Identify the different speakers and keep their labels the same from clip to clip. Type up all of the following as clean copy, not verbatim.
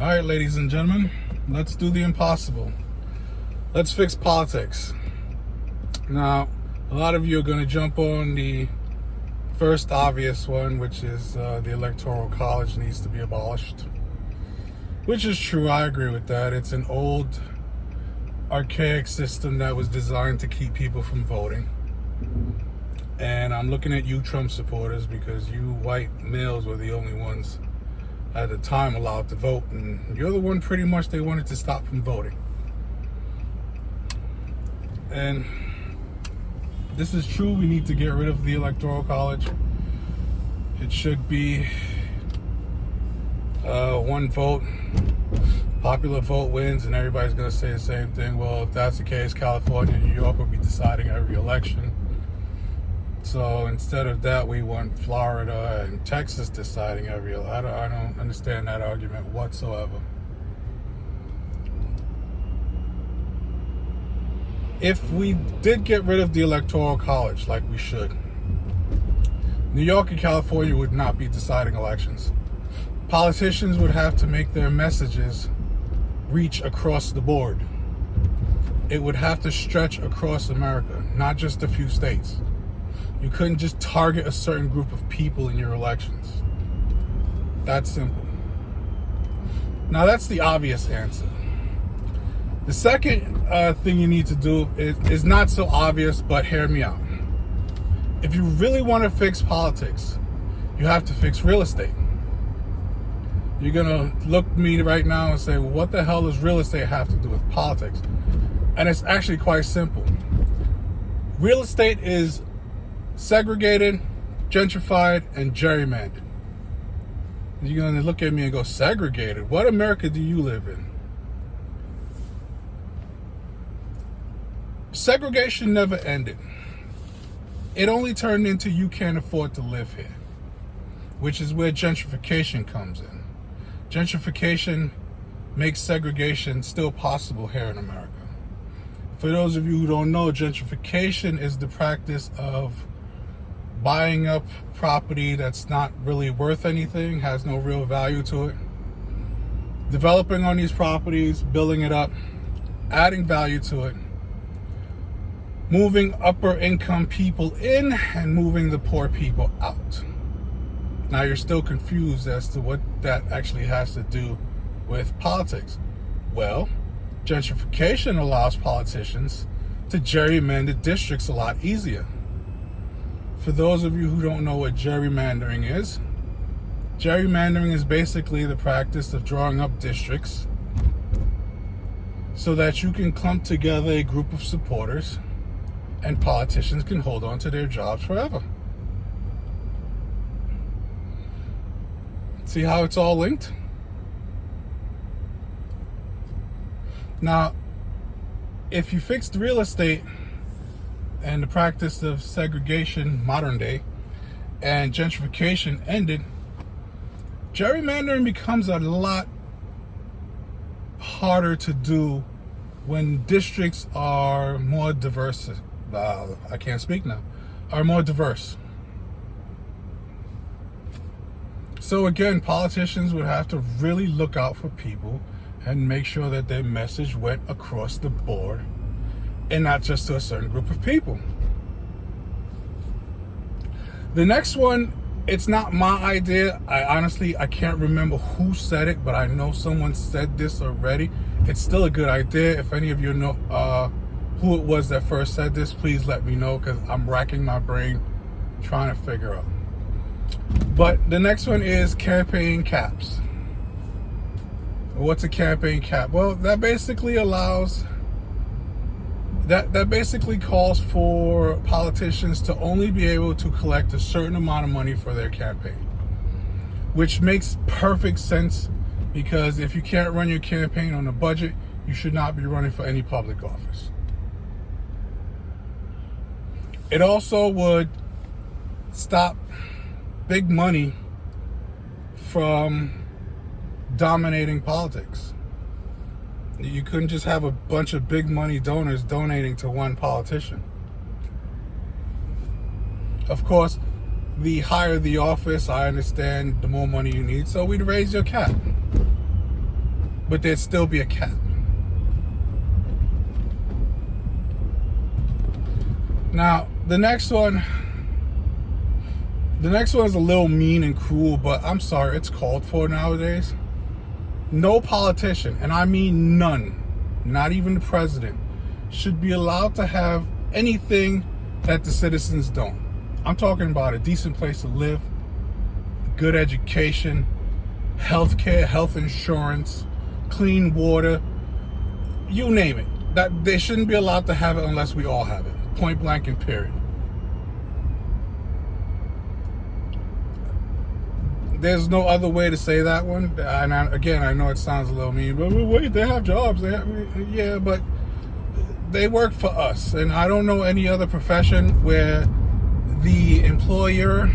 Speaker 1: All right, ladies and gentlemen, let's do the impossible. Let's fix politics. Now, a lot of you are going to jump on the first obvious one, which is the Electoral College needs to be abolished. Which is true, I agree with that. It's an old, archaic system that was designed to keep people from voting. And I'm looking at you Trump supporters because you white males were the only ones at the time allowed to vote, and you're the one pretty much they wanted to stop from voting. And this is true, we need to get rid of the Electoral College. It should be one vote, popular vote wins, and everybody's going to say the same thing. Well, if that's the case, California and New York will be deciding every election. So instead of that, we want Florida and Texas deciding every election. I don't understand that argument whatsoever. If we did get rid of the Electoral College, like we should, New York and California would not be deciding elections. Politicians would have to make their messages reach across the board. It would have to stretch across America, not just a few states. You couldn't just target a certain group of people in your elections. That's simple. Now, that's the obvious answer. The second thing you need to do is not so obvious, but hear me out. If you really want to fix politics, you have to fix real estate. You're going to look at me right now and say, well, what the hell does real estate have to do with politics? And it's actually quite simple. Real estate is segregated, gentrified, and gerrymandered. You're going to look at me and go, segregated? What America do you live in? Segregation never ended. It only turned into you can't afford to live here, which is where gentrification comes in. Gentrification makes segregation still possible here in America. For those of you who don't know, gentrification is the practice of buying up property that's not really worth anything, has no real value to it, developing on these properties, building it up, adding value to it, moving upper income people in and moving the poor people out. Now you're still confused as to what that actually has to do with politics. Well, gentrification allows politicians to gerrymander districts a lot easier. For those of you who don't know what gerrymandering is basically the practice of drawing up districts so that you can clump together a group of supporters and politicians can hold on to their jobs forever. See how it's all linked? Now, if you fixed real estate and the practice of segregation, modern day, and gentrification ended, gerrymandering becomes a lot harder to do when districts are more diverse. I can't speak now. Are more diverse. So again, politicians would have to really look out for people and make sure that their message went across the board and not just to a certain group of people. The next one, it's not my idea. I can't remember who said it, but I know someone said this already. It's still a good idea. If any of you know who it was that first said this, please let me know, because I'm racking my brain trying to figure out. But the next one is campaign caps. What's a campaign cap? Well, that basically allows, that basically calls for politicians to only be able to collect a certain amount of money for their campaign, which makes perfect sense, because if you can't run your campaign on a budget, you should not be running for any public office. It also would stop big money from dominating politics. You couldn't just have a bunch of big money donors donating to one politician. Of course, the higher the office, I understand, the more money you need, so we'd raise your cap. but there'd still be a cap. Now, the next one is a little mean and cruel, but I'm sorry, it's called for nowadays. No politician, and I mean none, not even the president, should be allowed to have anything that the citizens don't. I'm talking about a decent place to live, good education, health care, health insurance, clean water, you name it. That they shouldn't be allowed to have it unless we all have it. Point blank and period. There's no other way to say that one. And again, I know it sounds a little mean, but wait, they have jobs. Yeah, but they work for us. And I don't know any other profession where the employer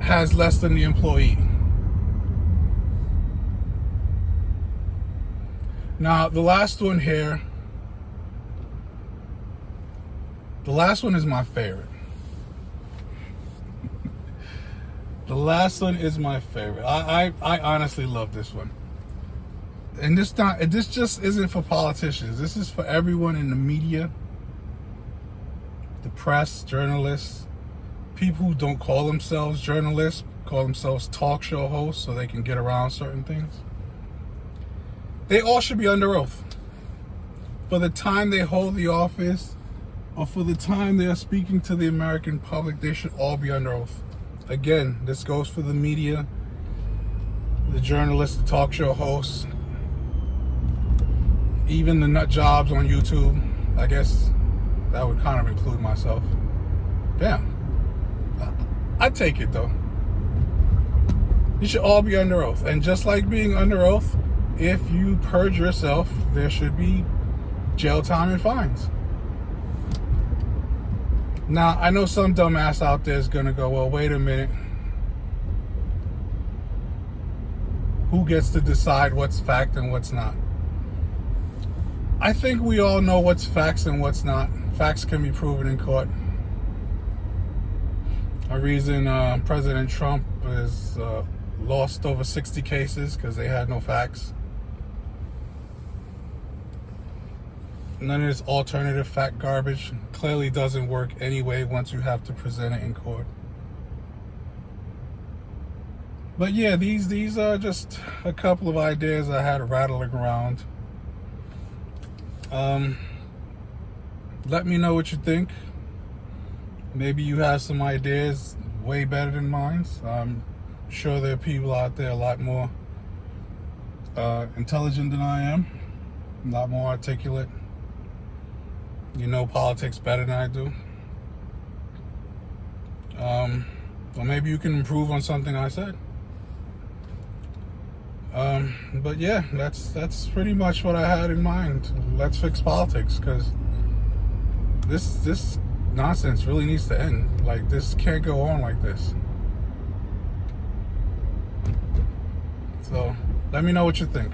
Speaker 1: has less than the employee. Now, the last one here, the last one is my favorite. The last one is my favorite. I honestly love this one. And this just isn't for politicians. This is for everyone in the media, the press, journalists, people who don't call themselves journalists, call themselves talk show hosts so they can get around certain things. They all should be under oath. For the time they hold the office, or for the time they are speaking to the American public, they should all be under oath. Again, this goes for the media, the journalists, the talk show hosts, even the nut jobs on YouTube. I guess that would kind of include myself. Damn. I'd take it though. You should all be under oath. And just like being under oath, if you purge yourself, there should be jail time and fines. Now, I know some dumbass out there is going to go, well, wait a minute. Who gets to decide what's fact and what's not? I think we all know what's facts and what's not. Facts can be proven in court. A reason President Trump has lost over 60 cases because they had no facts. None of this alternative fact garbage clearly doesn't work anyway once you have to present it in court. But yeah, these are just a couple of ideas I had rattling around. Let me know what you think. Maybe you have some ideas way better than mine. I'm sure there are people out there a lot more intelligent than I am, a lot more articulate. You know politics better than I do. Or maybe you can improve on something I said. But yeah, that's pretty much what I had in mind. Let's fix politics, because this nonsense really needs to end. Like, this can't go on like this. So let me know what you think.